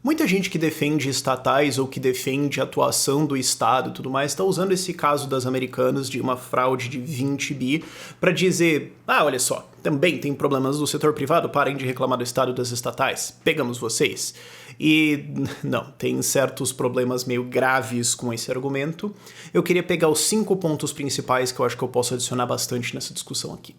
Muita gente que defende estatais ou que defende a atuação do Estado e tudo mais está usando esse caso das Americanas de uma fraude de 20 bi para dizer, olha só, também tem problemas do setor privado, parem de reclamar do Estado e das estatais, pegamos vocês. E não, tem certos problemas meio graves com esse argumento. Eu queria pegar os 5 pontos principais que eu acho que eu posso adicionar bastante nessa discussão aqui.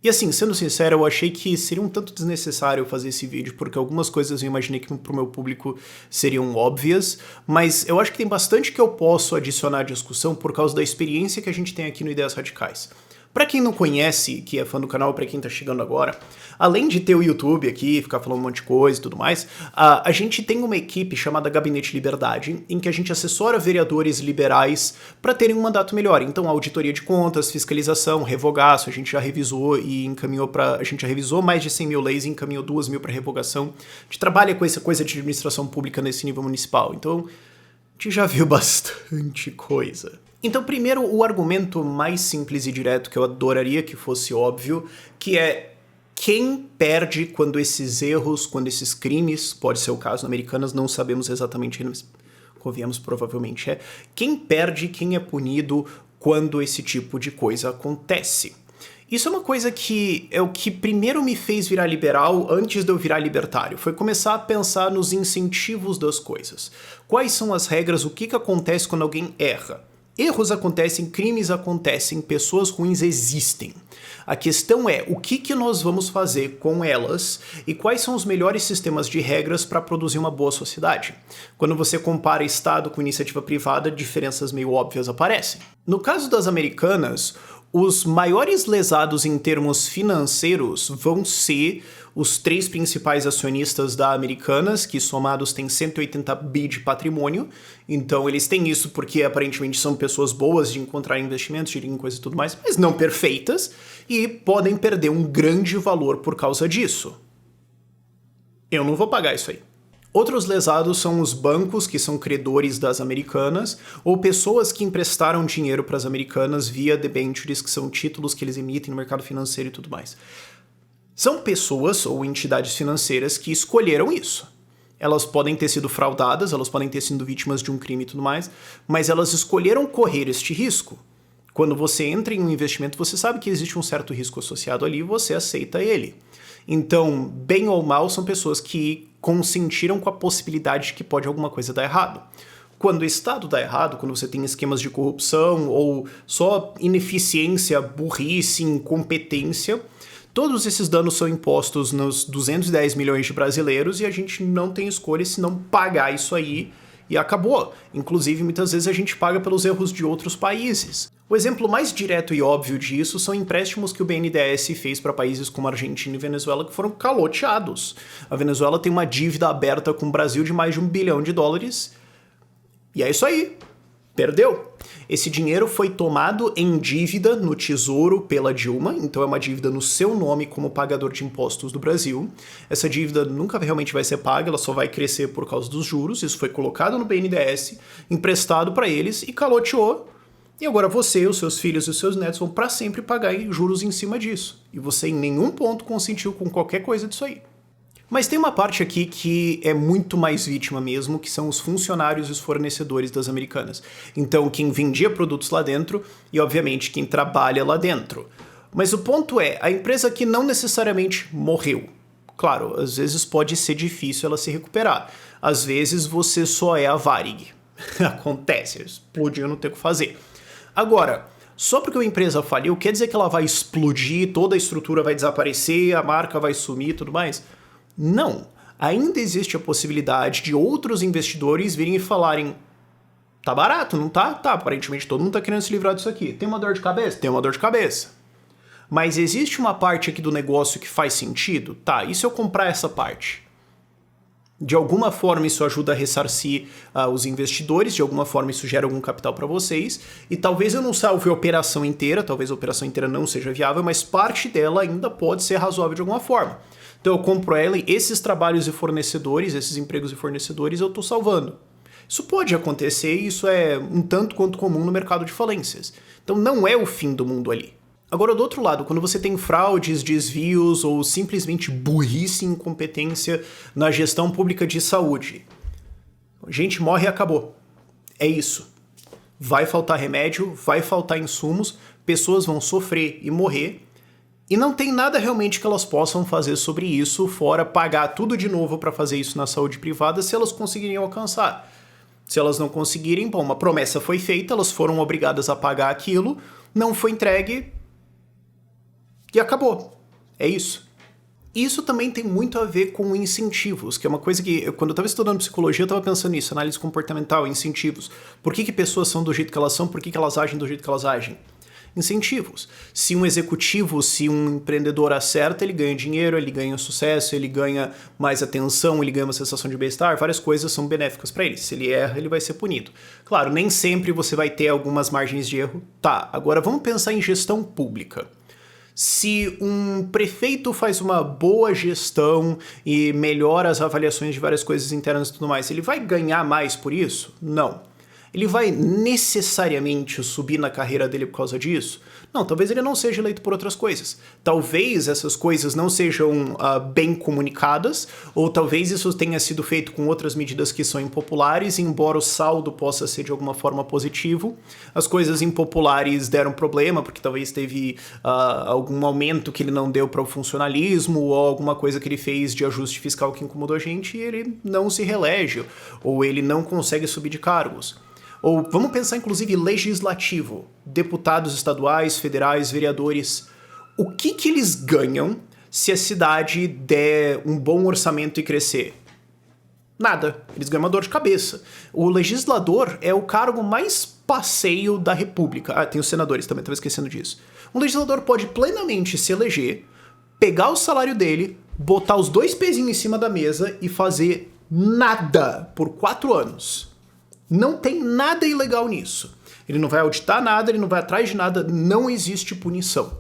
E assim, sendo sincero, eu achei que seria um tanto desnecessário fazer esse vídeo, porque algumas coisas eu imaginei que pro meu público seriam óbvias, mas eu acho que tem bastante que eu posso adicionar à discussão por causa da experiência que a gente tem aqui no Ideias Radicais. Pra quem não conhece, que é fã do canal, pra quem tá chegando agora, além de ter o YouTube aqui, ficar falando um monte de coisa e tudo mais, a gente tem uma equipe chamada Gabinete Liberdade, em que a gente assessora vereadores liberais pra terem um mandato melhor. Então, auditoria de contas, fiscalização, revogaço, a gente já revisou e encaminhou pra... A gente já revisou mais de 100 mil leis e encaminhou 2 mil pra revogação. A gente trabalha com essa coisa de administração pública nesse nível municipal. Então, a gente já viu bastante coisa. Então, primeiro, o argumento mais simples e direto que eu adoraria que fosse óbvio, que é quem perde quando esses erros, quando esses crimes, pode ser o caso na Americanas, não sabemos exatamente ainda, mas convenhamos, provavelmente é, quem perde, quem é punido quando esse tipo de coisa acontece. Isso é uma coisa que é o que primeiro me fez virar liberal antes de eu virar libertário. Foi começar a pensar nos incentivos das coisas. Quais são as regras, o que acontece quando alguém erra? Erros acontecem, crimes acontecem, pessoas ruins existem. A questão é o que nós vamos fazer com elas e quais são os melhores sistemas de regras para produzir uma boa sociedade. Quando você compara Estado com iniciativa privada, diferenças meio óbvias aparecem. No caso das Americanas, os maiores lesados em termos financeiros vão ser os 3 principais acionistas da Americanas, que somados têm 180 bi de patrimônio. Então eles têm isso porque aparentemente são pessoas boas de encontrar investimentos, de coisas e tudo mais, mas não perfeitas, e podem perder um grande valor por causa disso. Eu não vou pagar isso aí. Outros lesados são os bancos, que são credores das Americanas, ou pessoas que emprestaram dinheiro para as Americanas via debentures, que são títulos que eles emitem no mercado financeiro e tudo mais. São pessoas ou entidades financeiras que escolheram isso. Elas podem ter sido fraudadas, elas podem ter sido vítimas de um crime e tudo mais, mas elas escolheram correr este risco. Quando você entra em um investimento, você sabe que existe um certo risco associado ali e você aceita ele. Então, bem ou mal, são pessoas que consentiram com a possibilidade de que pode alguma coisa dar errado. Quando o Estado dá errado, quando você tem esquemas de corrupção ou só ineficiência, burrice, incompetência, todos esses danos são impostos nos 210 milhões de brasileiros e a gente não tem escolha senão pagar isso aí e acabou. Inclusive, muitas vezes a gente paga pelos erros de outros países. O exemplo mais direto e óbvio disso são empréstimos que o BNDES fez para países como Argentina e Venezuela que foram caloteados. A Venezuela tem uma dívida aberta com o Brasil de mais de $1 bilhão e é isso aí. Perdeu. Esse dinheiro foi tomado em dívida no Tesouro pela Dilma, então é uma dívida no seu nome como pagador de impostos do Brasil. Essa dívida nunca realmente vai ser paga, ela só vai crescer por causa dos juros. Isso foi colocado no BNDES, emprestado para eles e caloteou. E agora você, os seus filhos e os seus netos vão para sempre pagar juros em cima disso. E você em nenhum ponto consentiu com qualquer coisa disso aí. Mas tem uma parte aqui que é muito mais vítima mesmo, que são os funcionários e os fornecedores das Americanas. Então, quem vendia produtos lá dentro e, obviamente, quem trabalha lá dentro. Mas o ponto é, a empresa que não necessariamente morreu. Claro, às vezes pode ser difícil ela se recuperar. Às vezes você só é a Varig. Acontece, explodiu, não tem o que fazer. Agora, só porque uma empresa faliu, quer dizer que ela vai explodir, toda a estrutura vai desaparecer, a marca vai sumir e tudo mais? Não. Ainda existe a possibilidade de outros investidores virem e falarem: tá barato, não tá? Tá, aparentemente todo mundo tá querendo se livrar disso aqui. Tem uma dor de cabeça? Tem uma dor de cabeça. Mas existe uma parte aqui do negócio que faz sentido? Tá, e se eu comprar essa parte? De alguma forma isso ajuda a ressarcir os investidores, de alguma forma isso gera algum capital para vocês, e talvez eu não salve a operação inteira, talvez a operação inteira não seja viável, mas parte dela ainda pode ser razoável de alguma forma. Então eu compro ela e esses trabalhos e fornecedores, esses empregos e fornecedores eu tô salvando. Isso pode acontecer e isso é um tanto quanto comum no mercado de falências. Então não é o fim do mundo ali. Agora, do outro lado, quando você tem fraudes, desvios ou simplesmente burrice e incompetência na gestão pública de saúde, gente morre e acabou. É isso. Vai faltar remédio, vai faltar insumos, pessoas vão sofrer e morrer, e não tem nada realmente que elas possam fazer sobre isso, fora pagar tudo de novo para fazer isso na saúde privada se elas conseguirem alcançar. Se elas não conseguirem, bom, uma promessa foi feita, elas foram obrigadas a pagar aquilo, não foi entregue e acabou. É isso. Isso também tem muito a ver com incentivos, que é uma coisa que, quando eu estava estudando psicologia, eu estava pensando nisso, análise comportamental, incentivos. Por que pessoas são do jeito que elas são, por que elas agem do jeito que elas agem? Incentivos. Se um executivo, se um empreendedor acerta, ele ganha dinheiro, ele ganha sucesso, ele ganha mais atenção, ele ganha uma sensação de bem-estar, várias coisas são benéficas para ele. Se ele erra, ele vai ser punido. Claro, nem sempre você vai ter algumas margens de erro. Tá, agora vamos pensar em gestão pública. Se um prefeito faz uma boa gestão e melhora as avaliações de várias coisas internas e tudo mais, ele vai ganhar mais por isso? Não. Ele vai necessariamente subir na carreira dele por causa disso? Não, talvez ele não seja eleito por outras coisas. Talvez essas coisas não sejam bem comunicadas, ou talvez isso tenha sido feito com outras medidas que são impopulares, embora o saldo possa ser de alguma forma positivo. As coisas impopulares deram problema, porque talvez teve algum aumento que ele não deu para o funcionalismo, ou alguma coisa que ele fez de ajuste fiscal que incomodou a gente, e ele não se reelege, ou ele não consegue subir de cargos. Ou vamos pensar inclusive legislativo, deputados estaduais, federais, vereadores. O que eles ganham se a cidade der um bom orçamento e crescer? Nada. Eles ganham uma dor de cabeça. O legislador é o cargo mais passeio da república. Ah, tem os senadores também, estava esquecendo disso. Um legislador pode plenamente se eleger, pegar o salário dele, botar os 2 pezinhos em cima da mesa e fazer nada por 4 anos. Não tem nada ilegal nisso. Ele não vai auditar nada, ele não vai atrás de nada, não existe punição.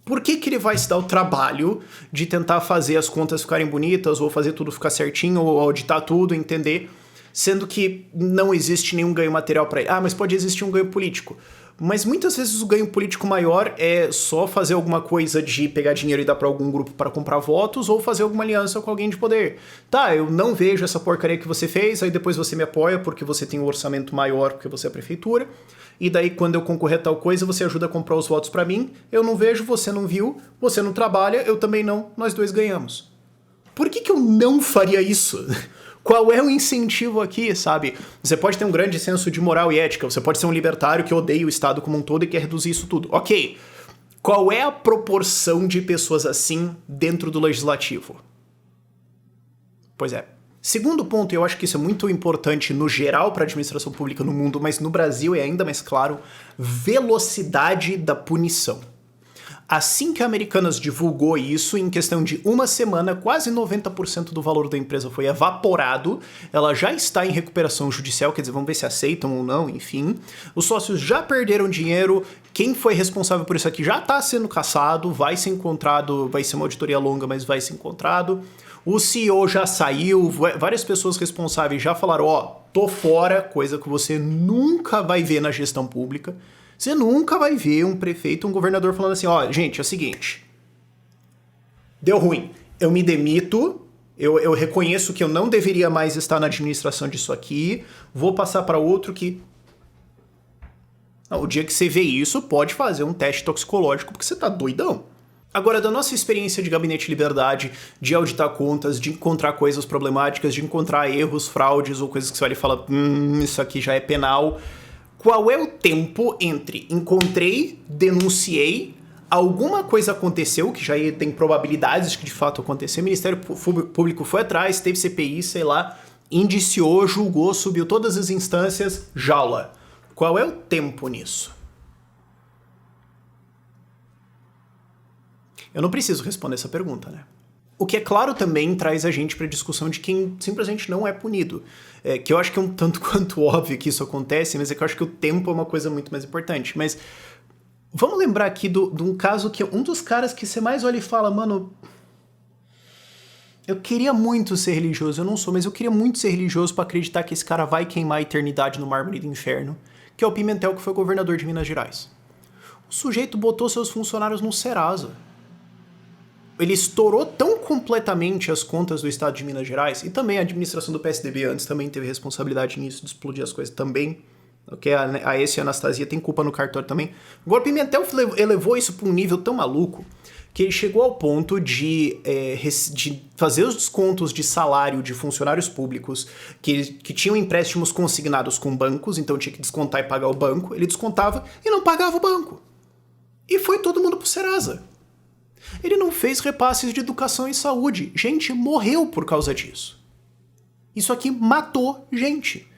Por que ele vai se dar o trabalho de tentar fazer as contas ficarem bonitas, ou fazer tudo ficar certinho, ou auditar tudo, entender, sendo que não existe nenhum ganho material para ele? Ah, mas pode existir um ganho político. Mas muitas vezes o ganho político maior é só fazer alguma coisa de pegar dinheiro e dar pra algum grupo para comprar votos, ou fazer alguma aliança com alguém de poder. Tá, eu não vejo essa porcaria que você fez, aí depois você me apoia porque você tem um orçamento maior, porque você é a prefeitura, e daí quando eu concorrer a tal coisa, você ajuda a comprar os votos pra mim, eu não vejo, você não viu, você não trabalha, eu também não, nós dois ganhamos. Por que eu não faria isso? Qual é o incentivo aqui, sabe? Você pode ter um grande senso de moral e ética, você pode ser um libertário que odeia o Estado como um todo e quer reduzir isso tudo. Ok. Qual é a proporção de pessoas assim dentro do legislativo? Pois é. Segundo ponto, e eu acho que isso é muito importante no geral para a administração pública no mundo, mas no Brasil é ainda mais claro, velocidade da punição. Assim que a Americanas divulgou isso, em questão de uma semana, quase 90% do valor da empresa foi evaporado. Ela já está em recuperação judicial, quer dizer, vamos ver se aceitam ou não, enfim. Os sócios já perderam dinheiro, quem foi responsável por isso aqui já está sendo caçado, vai ser encontrado, vai ser uma auditoria longa, mas vai ser encontrado. O CEO já saiu, várias pessoas responsáveis já falaram, tô fora, coisa que você nunca vai ver na gestão pública. Você nunca vai ver um prefeito, um governador falando assim, gente, é o seguinte, deu ruim, eu me demito, eu reconheço que eu não deveria mais estar na administração disso aqui, vou passar para outro que... Não, o dia que você vê isso, pode fazer um teste toxicológico, porque você tá doidão. Agora, da nossa experiência de Gabinete Liberdade, de auditar contas, de encontrar coisas problemáticas, de encontrar erros, fraudes ou coisas que você olha e fala, isso aqui já é penal... Qual é o tempo entre encontrei, denunciei, alguma coisa aconteceu, que já tem probabilidades de que de fato aconteceu, o Ministério Público foi atrás, teve CPI, sei lá, indiciou, julgou, subiu todas as instâncias, jaula. Qual é o tempo nisso? Eu não preciso responder essa pergunta, né? O que, é claro, também traz a gente para a discussão de quem simplesmente não é punido. Que eu acho que é um tanto quanto óbvio que isso acontece, mas é que eu acho que o tempo é uma coisa muito mais importante. Mas vamos lembrar aqui de um caso que um dos caras que você mais olha e fala, mano, Eu queria muito ser religioso, eu não sou, mas eu queria muito ser religioso pra acreditar que esse cara vai queimar a eternidade no mármore do inferno, que é o Pimentel, que foi governador de Minas Gerais. O sujeito botou seus funcionários no Serasa. Ele estourou tão completamente as contas do estado de Minas Gerais, e também a administração do PSDB antes também teve responsabilidade nisso, de explodir as coisas também. Okay? A Aécio e a Anastasia tem culpa no cartório também. Agora o Pimentel elevou isso para um nível tão maluco que ele chegou ao ponto de fazer os descontos de salário de funcionários públicos que tinham empréstimos consignados com bancos, então tinha que descontar e pagar o banco. Ele descontava e não pagava o banco. E foi todo mundo pro Serasa. Ele não fez repasses de educação e saúde. Gente morreu por causa disso. Isso aqui matou gente.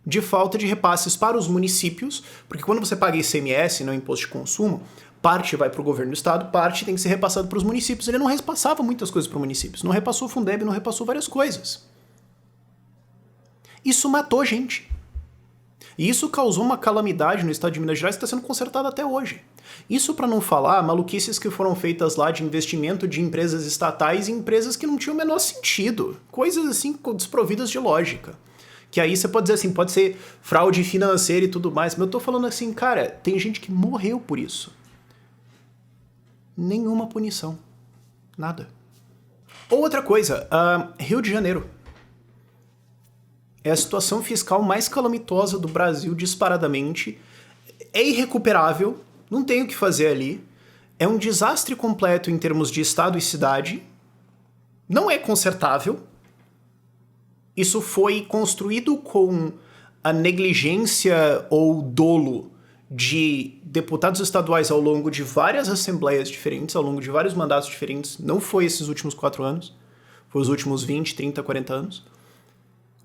De falta de repasses para os municípios, porque quando você paga ICMS, não imposto de consumo, parte vai para o governo do estado, parte tem que ser repassado para os municípios. Ele não repassava muitas coisas para os municípios. Não repassou o Fundeb, não repassou várias coisas. Isso matou gente. E isso causou uma calamidade no estado de Minas Gerais que está sendo consertada até hoje. Isso para não falar maluquices que foram feitas lá de investimento de empresas estatais em empresas que não tinham o menor sentido. Coisas assim desprovidas de lógica. Que aí você pode dizer assim, pode ser fraude financeira e tudo mais, mas eu tô falando assim, cara, tem gente que morreu por isso. Nenhuma punição. Nada. Outra coisa, Rio de Janeiro. É a situação fiscal mais calamitosa do Brasil, disparadamente. É irrecuperável, não tem o que fazer ali. É um desastre completo em termos de estado e cidade. Não é consertável. Isso foi construído com a negligência ou dolo de deputados estaduais ao longo de várias assembleias diferentes, ao longo de vários mandatos diferentes. Não foi esses últimos 4 anos, foi os últimos 20, 30, 40 anos.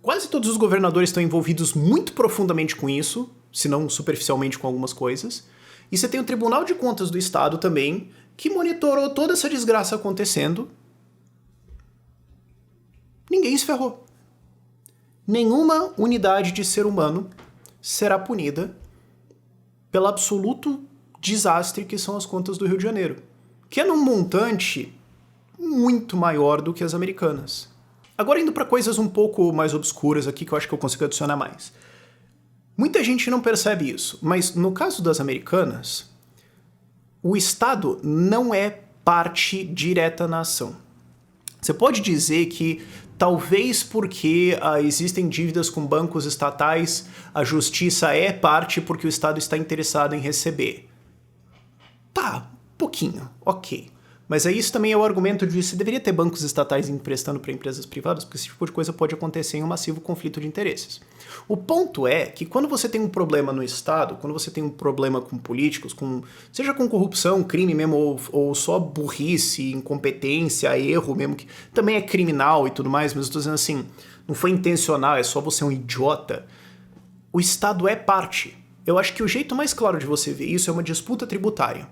Quase todos os governadores estão envolvidos muito profundamente com isso, se não superficialmente com algumas coisas. E você tem o Tribunal de Contas do Estado também, que monitorou toda essa desgraça acontecendo. Ninguém se ferrou. Nenhuma unidade de ser humano será punida pelo absoluto desastre que são as contas do Rio de Janeiro, que é num montante muito maior do que as americanas. Agora indo para coisas um pouco mais obscuras aqui que eu acho que eu consigo adicionar mais. Muita gente não percebe isso, mas no caso das americanas, o Estado não é parte direta na ação. Você pode dizer que talvez porque existem dívidas com bancos estatais, a justiça é parte porque o Estado está interessado em receber. Tá, pouquinho, ok. Mas aí isso também é o argumento de se deveria ter bancos estatais emprestando para empresas privadas, porque esse tipo de coisa pode acontecer em um massivo conflito de interesses. O ponto é que quando você tem um problema no Estado, quando você tem um problema com políticos, seja com corrupção, crime mesmo, ou só burrice, incompetência, erro mesmo, que também é criminal e tudo mais, mas eu estou dizendo assim, não foi intencional, é só você um idiota, o Estado é parte. Eu acho que o jeito mais claro de você ver isso é uma disputa tributária.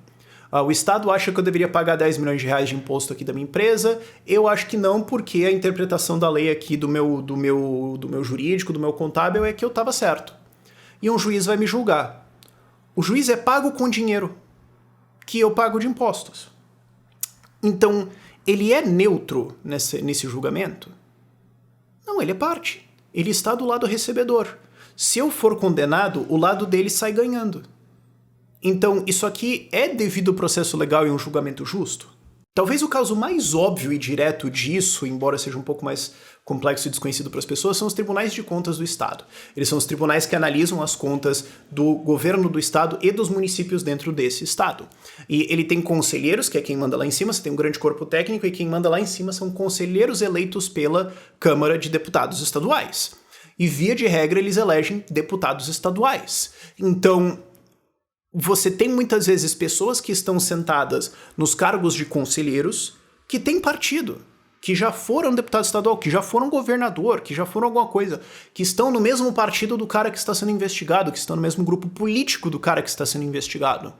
O Estado acha que eu deveria pagar 10 milhões de reais de imposto aqui da minha empresa. Eu acho que não, porque a interpretação da lei aqui do meu jurídico, do meu contábil, é que eu estava certo. E um juiz vai me julgar. O juiz é pago com dinheiro que eu pago de impostos. Então, ele é neutro nesse julgamento? Não, ele é parte. Ele está do lado recebedor. Se eu for condenado, o lado dele sai ganhando. Então, isso aqui é devido ao processo legal e um julgamento justo? Talvez o caso mais óbvio e direto disso, embora seja um pouco mais complexo e desconhecido para as pessoas, são os tribunais de contas do Estado. Eles são os tribunais que analisam as contas do governo do Estado e dos municípios dentro desse Estado. E ele tem conselheiros, que é quem manda lá em cima, você tem um grande corpo técnico, e quem manda lá em cima são conselheiros eleitos pela Câmara de Deputados Estaduais. E, via de regra, eles elegem deputados estaduais. Então, você tem muitas vezes pessoas que estão sentadas nos cargos de conselheiros que têm partido, que já foram deputado estadual, que já foram governador, que já foram alguma coisa, que estão no mesmo partido do cara que está sendo investigado, que estão no mesmo grupo político do cara que está sendo investigado.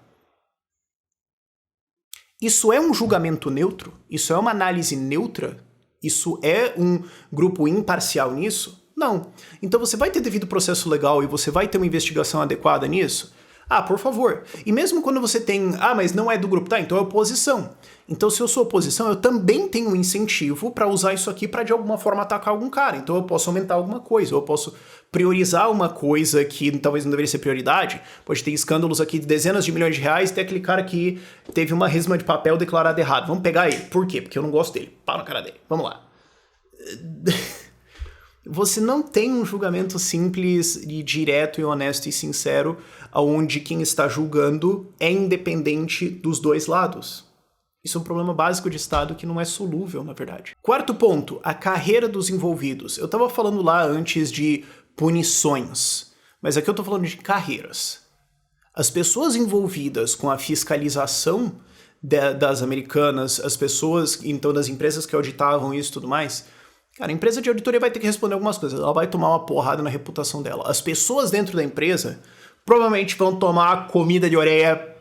Isso é um julgamento neutro? Isso é uma análise neutra? Isso é um grupo imparcial nisso? Não. Então você vai ter devido processo legal e você vai ter uma investigação adequada nisso? Ah, por favor. E mesmo quando você tem, mas não é do grupo, tá, então é oposição. Então se eu sou oposição, eu também tenho um incentivo pra usar isso aqui pra de alguma forma atacar algum cara. Então eu posso aumentar alguma coisa, eu posso priorizar uma coisa que talvez não deveria ser prioridade. Pode ter escândalos aqui de dezenas de milhões de reais, tem aquele cara que teve uma resma de papel declarada errado. Vamos pegar ele. Por quê? Porque eu não gosto dele. Pau na cara dele. Vamos lá. Você não tem um julgamento simples e direto e honesto e sincero, onde quem está julgando é independente dos dois lados. Isso é um problema básico de Estado que não é solúvel, na verdade. Quarto ponto, a carreira dos envolvidos. Eu estava falando lá antes de punições, mas aqui eu estou falando de carreiras. As pessoas envolvidas com a fiscalização das americanas, as pessoas, então, das empresas que auditavam isso e tudo mais... Cara, a empresa de auditoria vai ter que responder algumas coisas. Ela vai tomar uma porrada na reputação dela. As pessoas dentro da empresa provavelmente vão tomar comida de orelha.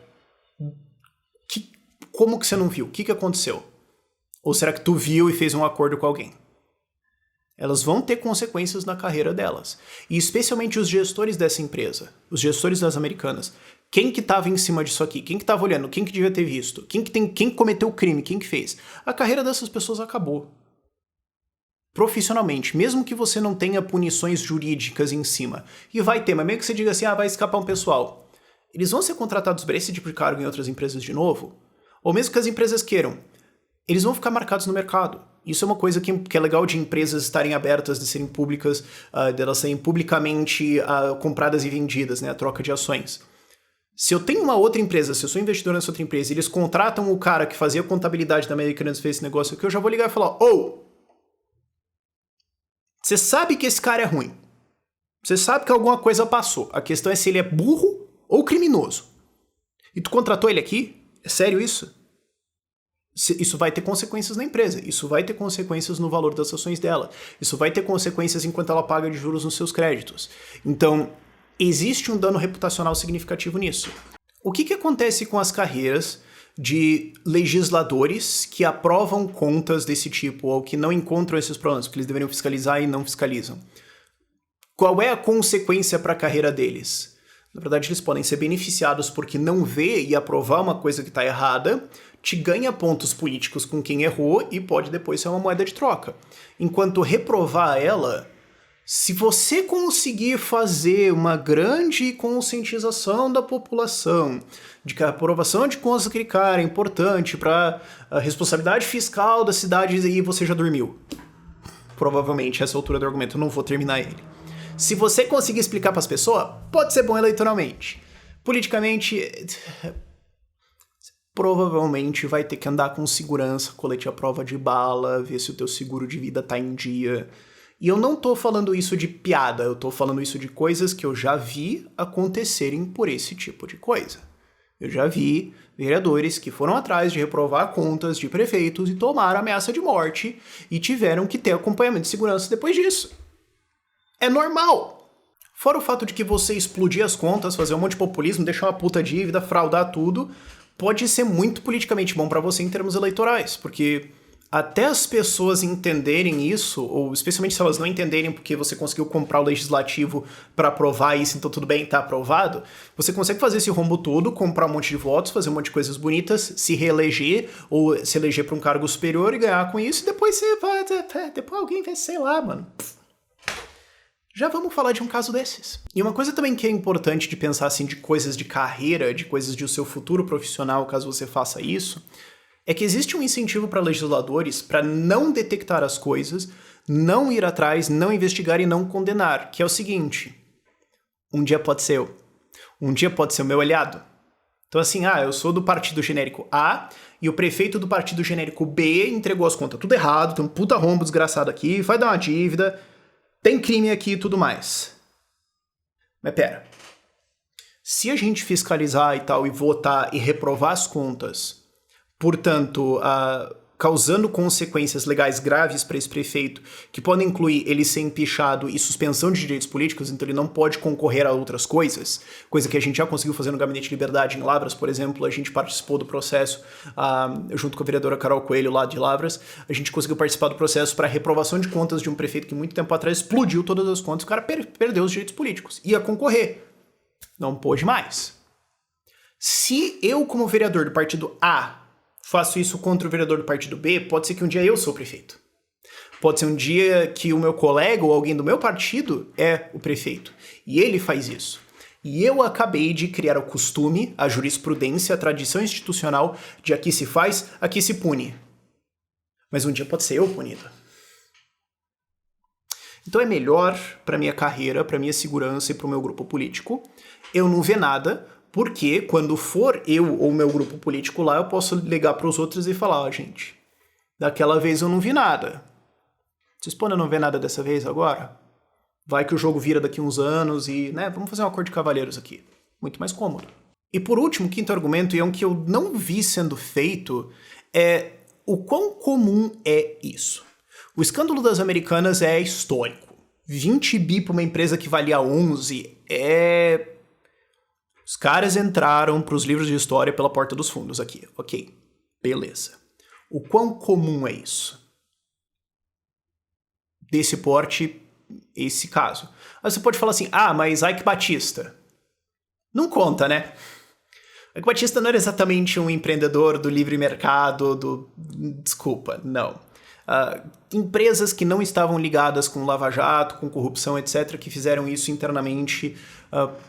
Como que você não viu? O que aconteceu? Ou será que tu viu e fez um acordo com alguém? Elas vão ter consequências na carreira delas. E especialmente os gestores dessa empresa. Os gestores das americanas. Quem que estava em cima disso aqui? Quem que estava olhando? Quem que devia ter visto? Quem cometeu o crime? Quem que fez? A carreira dessas pessoas acabou. Profissionalmente, mesmo que você não tenha punições jurídicas em cima. E vai ter, mas meio que você diga assim, vai escapar um pessoal. Eles vão ser contratados para esse tipo de cargo em outras empresas de novo? Ou mesmo que as empresas queiram, eles vão ficar marcados no mercado. Isso é uma coisa que é legal de empresas estarem abertas, de serem públicas, de elas serem publicamente compradas e vendidas, né, a troca de ações. Se eu tenho uma outra empresa, se eu sou investidor nessa outra empresa, e eles contratam o cara que fazia a contabilidade da Americanas fez esse negócio aqui, eu já vou ligar e falar, você sabe que esse cara é ruim. Você sabe que alguma coisa passou. A questão é se ele é burro ou criminoso. E tu contratou ele aqui? É sério isso? Isso vai ter consequências na empresa. Isso vai ter consequências no valor das ações dela. Isso vai ter consequências enquanto ela paga de juros nos seus créditos. Então, existe um dano reputacional significativo nisso. O que acontece com as carreiras de legisladores que aprovam contas desse tipo ou que não encontram esses problemas, porque eles deveriam fiscalizar e não fiscalizam? Qual é a consequência para a carreira deles? Na verdade, eles podem ser beneficiados porque não vê e aprovar uma coisa que está errada, te ganha pontos políticos com quem errou e pode depois ser uma moeda de troca. Enquanto reprovar ela, se você conseguir fazer uma grande conscientização da população de que a aprovação de contas daquele cara é importante para a responsabilidade fiscal da cidade, e você já dormiu. Provavelmente, essa altura do argumento, eu não vou terminar ele. Se você conseguir explicar para as pessoas, pode ser bom eleitoralmente. Politicamente, provavelmente vai ter que andar com segurança, colete à prova de bala, ver se o teu seguro de vida tá em dia. E eu não tô falando isso de piada, eu tô falando isso de coisas que eu já vi acontecerem por esse tipo de coisa. Eu já vi vereadores que foram atrás de reprovar contas de prefeitos e tomaram ameaça de morte e tiveram que ter acompanhamento de segurança depois disso. É normal. Fora o fato de que você explodir as contas, fazer um monte de populismo, deixar uma puta dívida, fraudar tudo, pode ser muito politicamente bom pra você em termos eleitorais, porque até as pessoas entenderem isso, ou especialmente se elas não entenderem porque você conseguiu comprar o legislativo para aprovar isso, então tudo bem, tá aprovado, você consegue fazer esse rombo todo, comprar um monte de votos, fazer um monte de coisas bonitas, se reeleger, ou se eleger para um cargo superior e ganhar com isso, e depois você vai, depois alguém vai, sei lá, mano. Já vamos falar de um caso desses. E uma coisa também que é importante de pensar assim, de coisas de carreira, de coisas de seu futuro profissional, caso você faça isso, é que existe um incentivo para legisladores para não detectar as coisas, não ir atrás, não investigar e não condenar, que é o seguinte: um dia pode ser eu, um dia pode ser o meu aliado. Então assim, eu sou do partido genérico A e o prefeito do partido genérico B entregou as contas tudo errado, tem um puta rombo desgraçado aqui, vai dar uma dívida, tem crime aqui e tudo mais. Mas pera, se a gente fiscalizar e tal e votar e reprovar as contas, portanto, causando consequências legais graves para esse prefeito, que podem incluir ele ser empichado e suspensão de direitos políticos, então ele não pode concorrer a outras coisas, coisa que a gente já conseguiu fazer no Gabinete de Liberdade em Lavras, por exemplo. A gente participou do processo, junto com a vereadora Carol Coelho lá de Lavras, a gente conseguiu participar do processo para reprovação de contas de um prefeito que muito tempo atrás explodiu todas as contas, o cara perdeu os direitos políticos, ia concorrer, não pôde mais. Se eu, como vereador do partido A, faço isso contra o vereador do partido B, pode ser que um dia eu sou o prefeito. Pode ser um dia que o meu colega ou alguém do meu partido é o prefeito. E ele faz isso. E eu acabei de criar o costume, a jurisprudência, a tradição institucional de aqui se faz, aqui se pune. Mas um dia pode ser eu punido. Então é melhor para minha carreira, para minha segurança e para o meu grupo político eu não ver nada, porque quando for eu ou o meu grupo político lá, eu posso ligar para os outros e falar, ó, gente, daquela vez eu não vi nada. Vocês podem não ver nada dessa vez agora? Vai que o jogo vira daqui uns anos e, né, vamos fazer um acordo de cavalheiros aqui. Muito mais cômodo. E por último, o quinto argumento, e é um que eu não vi sendo feito, é o quão comum é isso. O escândalo das Americanas é histórico. 20 bi para uma empresa que valia 11 é... Os caras entraram para os livros de história pela porta dos fundos aqui. Ok, beleza. O quão comum é isso? Desse porte, esse caso. Aí você pode falar assim, mas Ike Batista. Não conta, né? Ike Batista não era exatamente um empreendedor do livre mercado, Desculpa, não. Empresas que não estavam ligadas com Lava Jato, com corrupção, etc., que fizeram isso internamente.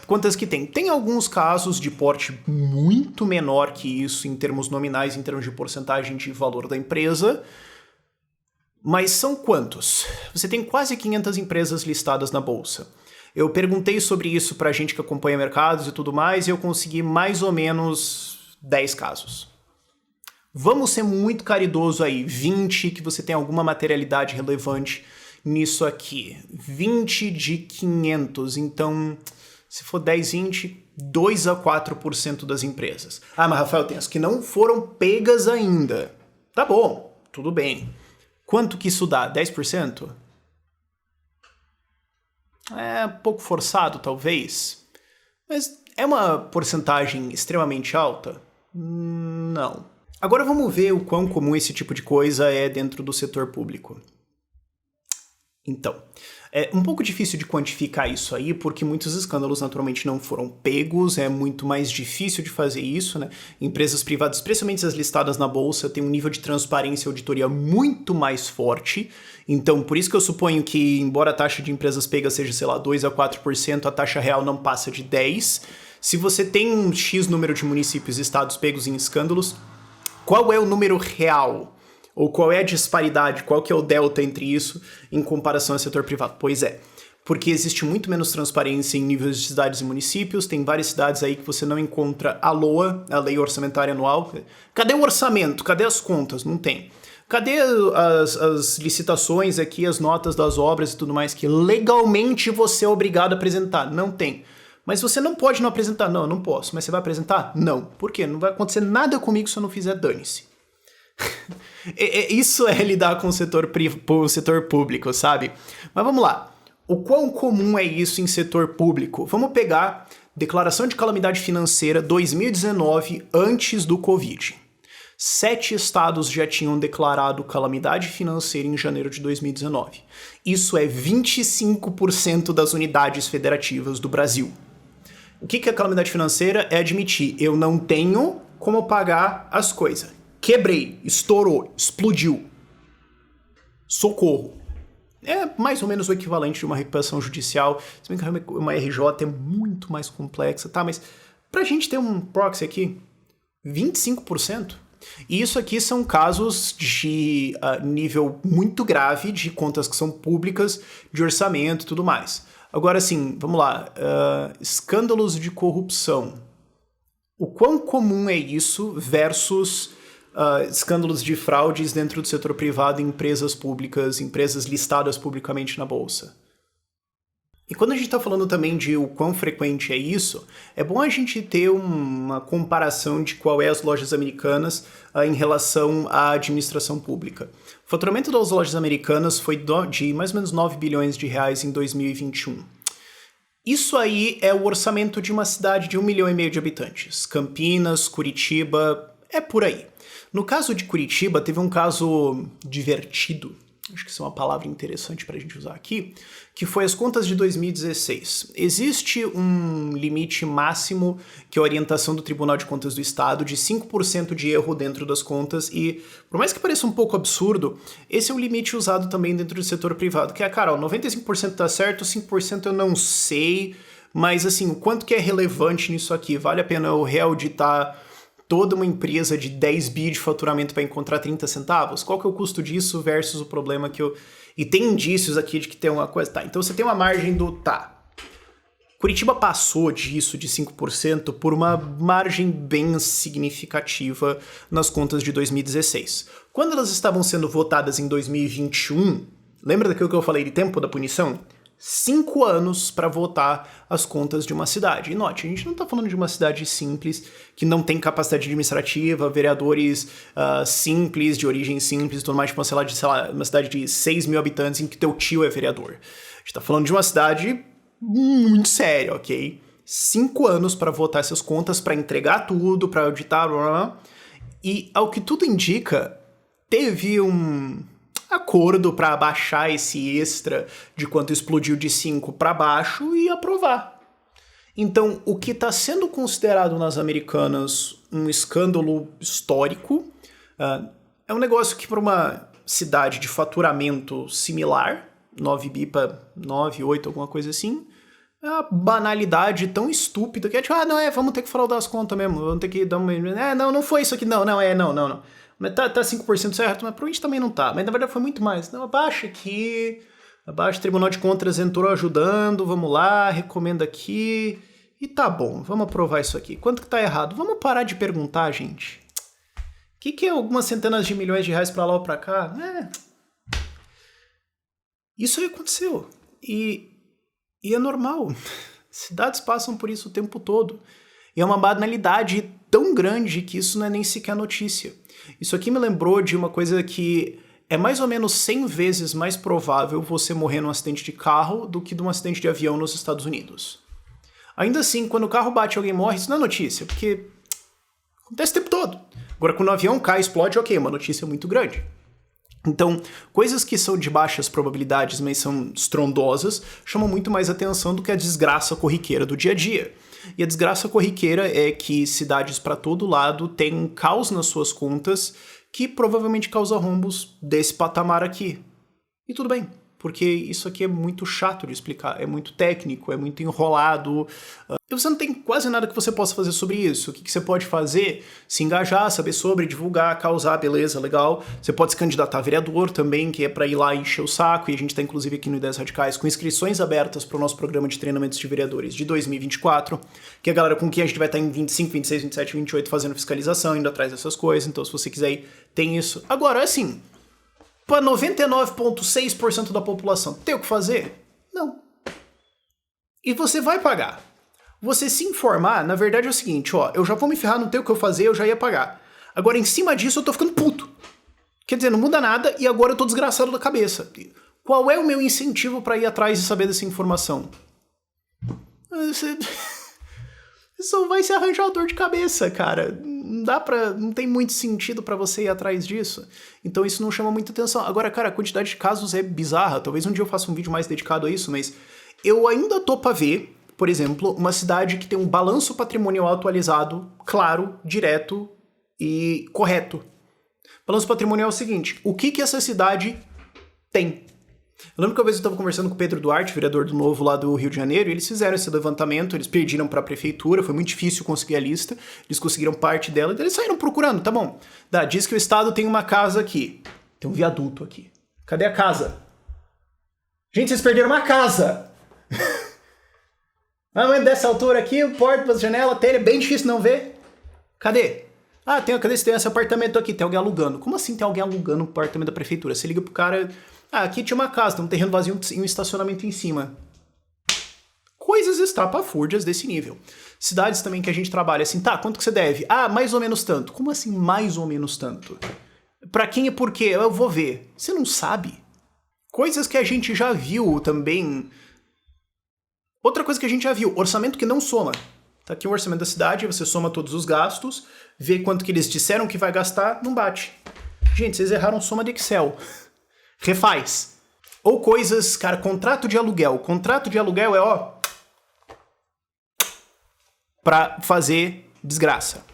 Quantas que tem? Tem alguns casos de porte muito menor que isso em termos nominais, em termos de porcentagem de valor da empresa. Mas são quantos? Você tem quase 500 empresas listadas na bolsa. Eu perguntei sobre isso pra gente que acompanha mercados e tudo mais, e eu consegui mais ou menos 10 casos. Vamos ser muito caridoso aí, 20 que você tem alguma materialidade relevante nisso aqui. 20 de 500, então, se for 10, 20, 2 a 4% das empresas. Mas Rafael, tem as que não foram pegas ainda. Tá bom, tudo bem. Quanto que isso dá? 10%? É um pouco forçado, talvez. Mas é uma porcentagem extremamente alta? Não. Agora vamos ver o quão comum esse tipo de coisa é dentro do setor público. Então, é um pouco difícil de quantificar isso aí, porque muitos escândalos naturalmente não foram pegos, é muito mais difícil de fazer isso, né? Empresas privadas, especialmente as listadas na bolsa, têm um nível de transparência e auditoria muito mais forte, então por isso que eu suponho que, embora a taxa de empresas pegas seja, sei lá, 2 a 4%, a taxa real não passa de 10%. Se você tem um X número de municípios e estados pegos em escândalos, qual é o número real? Ou qual é a disparidade, qual que é o delta entre isso em comparação ao setor privado? Pois é, porque existe muito menos transparência em níveis de cidades e municípios, tem várias cidades aí que você não encontra a LOA, a Lei Orçamentária Anual. Cadê o orçamento? Cadê as contas? Não tem. Cadê as licitações aqui, as notas das obras e tudo mais que legalmente você é obrigado a apresentar? Não tem. Mas você não pode não apresentar. Não, eu não posso. Mas você vai apresentar? Não. Por quê? Não vai acontecer nada comigo se eu não fizer, dane-se. Isso é lidar com o setor público, sabe? Mas vamos lá. O quão comum é isso em setor público? Vamos pegar declaração de calamidade financeira 2019, antes do Covid. 7 estados já tinham declarado calamidade financeira em janeiro de 2019. Isso é 25% das unidades federativas do Brasil. O que é calamidade financeira? É admitir, eu não tenho como pagar as coisas. Quebrei, estourou, explodiu. Socorro. É mais ou menos o equivalente de uma recuperação judicial. Se bem que uma RJ é muito mais complexa, tá? Mas pra gente ter um proxy aqui, 25%. E isso aqui são casos de nível muito grave, de contas que são públicas, de orçamento e tudo mais. Agora, assim, vamos lá. Escândalos de corrupção. O quão comum é isso versus escândalos de fraudes dentro do setor privado em empresas públicas, empresas listadas publicamente na bolsa? E quando a gente está falando também de o quão frequente é isso, é bom a gente ter uma comparação de qual é as lojas americanas em relação à administração pública. O faturamento das lojas americanas foi de mais ou menos 9 bilhões de reais em 2021. Isso aí é o orçamento de uma cidade de 1,5 milhão de habitantes. Campinas, Curitiba, é por aí. No caso de Curitiba, teve um caso divertido. acho que isso é uma palavra interessante para a gente usar aqui, que foi as contas de 2016. Existe um limite máximo, que é a orientação do Tribunal de Contas do Estado, de 5% de erro dentro das contas, e por mais que pareça um pouco absurdo, esse é um limite usado também dentro do setor privado, que é, cara, 95% tá certo, 5% eu não sei, mas assim, o quanto que é relevante nisso aqui? Vale a pena eu reauditar toda uma empresa de 10 bi de faturamento para encontrar 30 centavos? Qual que é o custo disso versus o problema que eu... E tem indícios aqui de que tem uma coisa... Tá, então você tem uma margem do... Tá. Curitiba passou disso, de 5%, por uma margem bem significativa nas contas de 2016. Quando elas estavam sendo votadas em 2021, lembra daquilo que eu falei de tempo da punição? 5 anos para votar as contas de uma cidade. E note, a gente não está falando de uma cidade simples, que não tem capacidade administrativa, vereadores simples, de origem simples, tudo mais, tipo, sei lá, uma cidade de 6 mil habitantes em que teu tio é vereador. A gente está falando de uma cidade muito séria, ok? 5 anos para votar essas contas, para entregar tudo, para auditar, blá, blá, blá. E ao que tudo indica, teve um acordo para abaixar esse extra de quanto explodiu de 5 para baixo e aprovar. Então, o que está sendo considerado nas Americanas um escândalo histórico é um negócio que para uma cidade de faturamento similar, 9 bi para 9, 8, alguma coisa assim, é uma banalidade tão estúpida que é tipo, vamos ter que fraudar as contas mesmo, vamos ter que dar uma... não foi isso aqui, não. Mas tá 5% certo, mas provavelmente também não tá. Mas na verdade foi muito mais. Não, abaixa aqui, abaixa o Tribunal de Contas entrou ajudando, vamos lá, recomenda aqui. E tá bom, vamos aprovar isso aqui. Quanto que tá errado? Vamos parar de perguntar, gente. O que é algumas centenas de milhões de reais pra lá ou pra cá? Isso aí aconteceu. E é normal. Cidades passam por isso o tempo todo. E é uma banalidade tão grande que isso não é nem sequer notícia. Isso aqui me lembrou de uma coisa que é mais ou menos 100 vezes mais provável você morrer num acidente de carro do que num acidente de avião nos Estados Unidos. Ainda assim, quando o carro bate e alguém morre, isso não é notícia, porque acontece o tempo todo. Agora, quando o avião cai e explode, ok, é uma notícia muito grande. Então, coisas que são de baixas probabilidades, mas são estrondosas, chamam muito mais atenção do que a desgraça corriqueira do dia a dia. E a desgraça corriqueira é que cidades para todo lado têm um caos nas suas contas que provavelmente causa rombos desse patamar aqui. E tudo bem, porque isso aqui é muito chato de explicar, é muito técnico, é muito enrolado. E você não tem quase nada que você possa fazer sobre isso. O que você pode fazer? Se engajar, saber sobre, divulgar, causar, beleza, legal. Você pode se candidatar a vereador também, que é para ir lá encher o saco. E a gente tá inclusive aqui no Ideias Radicais com inscrições abertas para o nosso programa de treinamentos de vereadores de 2024, que é a galera com quem a gente vai estar em 25, 26, 27, 28 fazendo fiscalização, indo atrás dessas coisas. Então, se você quiser ir, tem isso. Agora, assim, para 99,6% da população, tem o que fazer? Não. E você vai pagar. Você se informar, na verdade é o seguinte, eu já vou me ferrar, não tenho o que eu fazer, eu já ia pagar. Agora, em cima disso, eu tô ficando puto. Quer dizer, não muda nada e agora eu tô desgraçado da cabeça. Qual é o meu incentivo pra ir atrás e saber dessa informação? Você só vai se arranjar uma dor de cabeça, cara. Não tem muito sentido pra você ir atrás disso. Então isso não chama muita atenção. Agora, cara, a quantidade de casos é bizarra. Talvez um dia eu faça um vídeo mais dedicado a isso, mas eu ainda tô pra ver, por exemplo, uma cidade que tem um balanço patrimonial atualizado, claro, direto e correto. Balanço patrimonial é o seguinte, o que essa cidade tem? Eu lembro que uma vez eu estava conversando com o Pedro Duarte, vereador do Novo lá do Rio de Janeiro, e eles fizeram esse levantamento, eles pediram para a prefeitura, foi muito difícil conseguir a lista, eles conseguiram parte dela, então eles saíram procurando, tá bom. Diz que o estado tem uma casa aqui, tem um viaduto aqui. Cadê a casa? Gente, vocês perderam uma casa! Mas dessa altura aqui, porta, janela, telha, é bem difícil não ver. Cadê? Cadê tem esse apartamento aqui? Tem alguém alugando. Como assim tem alguém alugando um apartamento da prefeitura? Você liga pro cara... aqui tinha uma casa, tem um terreno vazio e um estacionamento em cima. Coisas estapafúrdias desse nível. Cidades também que a gente trabalha assim, quanto que você deve? Mais ou menos tanto. Como assim mais ou menos tanto? Pra quem e por quê? Eu vou ver. Você não sabe. Coisas que a gente já viu também... Outra coisa que a gente já viu, orçamento que não soma. Tá aqui o orçamento da cidade, você soma todos os gastos, vê quanto que eles disseram que vai gastar, não bate. Gente, vocês erraram soma de Excel. refaz. Ou coisas, cara, contrato de aluguel. Contrato de aluguel é, ó, pra fazer desgraça.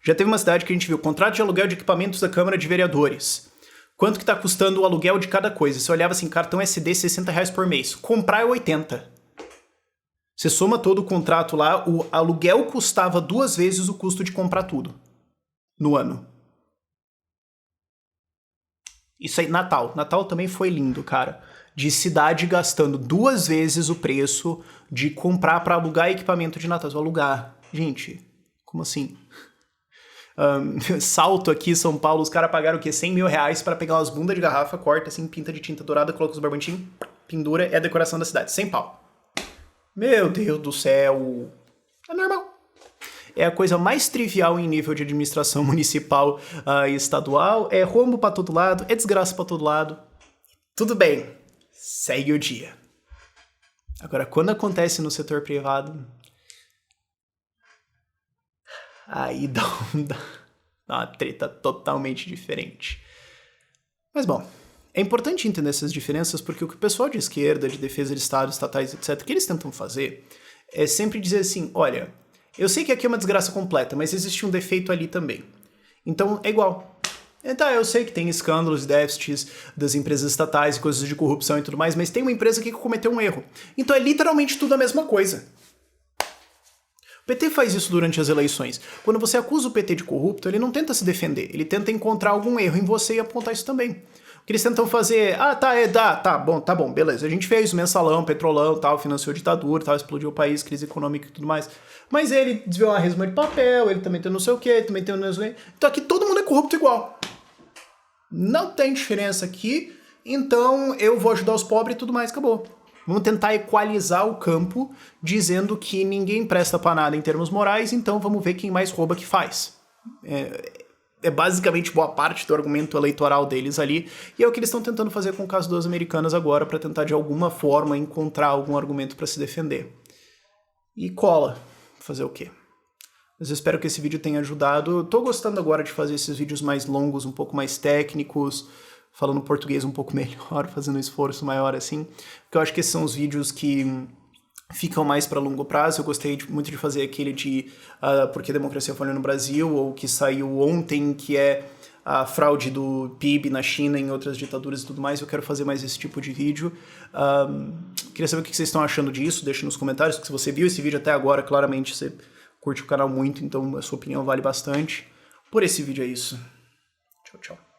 Já teve uma cidade que a gente viu contrato de aluguel de equipamentos da Câmara de Vereadores. Quanto que tá custando o aluguel de cada coisa? Você olhava assim, cartão SD, R$60 por mês. Comprar é 80. Você soma todo o contrato lá, o aluguel custava 2 vezes o custo de comprar tudo. No ano. Isso aí, Natal. Natal também foi lindo, cara. De cidade gastando 2 vezes o preço de comprar pra alugar equipamento de Natal. Alugar. Gente, como assim? Salto aqui, São Paulo, os caras pagaram o quê? R$100.000 pra pegar umas bundas de garrafa, corta assim, pinta de tinta dourada, coloca os barbantinhos, pendura, é a decoração da cidade. 100 pau. Meu Deus do céu. É normal. É a coisa mais trivial em nível de administração municipal e estadual. É rombo pra todo lado, é desgraça pra todo lado. Tudo bem. Segue o dia. Agora, quando acontece no setor privado, aí dá uma treta totalmente diferente. Mas bom, é importante entender essas diferenças porque o que o pessoal de esquerda, de defesa de Estado, estatais, etc., o que eles tentam fazer é sempre dizer assim, olha, eu sei que aqui é uma desgraça completa, mas existe um defeito ali também. Então é igual. Tá, eu sei que tem escândalos e déficits das empresas estatais e coisas de corrupção e tudo mais, mas tem uma empresa aqui que cometeu um erro. Então é literalmente tudo a mesma coisa. O PT faz isso durante as eleições. Quando você acusa o PT de corrupto, ele não tenta se defender, ele tenta encontrar algum erro em você e apontar isso também. O que eles tentam fazer, tá bom, beleza, a gente fez mensalão, petrolão, tal, financiou ditadura, tal, explodiu o país, crise econômica e tudo mais. Mas ele desviou uma resma de papel, ele também tem não sei o quê, ele também tem não sei o quê. Então aqui todo mundo é corrupto igual. Não tem diferença aqui, então eu vou ajudar os pobres e tudo mais, acabou. Vamos tentar equalizar o campo, dizendo que ninguém presta pra nada em termos morais, então vamos ver quem mais rouba que faz. É basicamente boa parte do argumento eleitoral deles ali, e é o que eles estão tentando fazer com o caso das americanas agora, para tentar de alguma forma encontrar algum argumento para se defender. E cola. Fazer o quê? Mas eu espero que esse vídeo tenha ajudado. Eu tô gostando agora de fazer esses vídeos mais longos, um pouco mais técnicos, falando português um pouco melhor, fazendo um esforço maior assim, porque eu acho que esses são os vídeos que ficam mais para longo prazo. Eu gostei muito de fazer aquele de Por que a democracia falhou no Brasil, ou que saiu ontem, que é a fraude do PIB na China, em outras ditaduras e tudo mais. Eu quero fazer mais esse tipo de vídeo. Queria saber o que vocês estão achando disso, deixa nos comentários, porque se você viu esse vídeo até agora, claramente você curte o canal muito, então a sua opinião vale bastante. Por esse vídeo é isso. Tchau, tchau.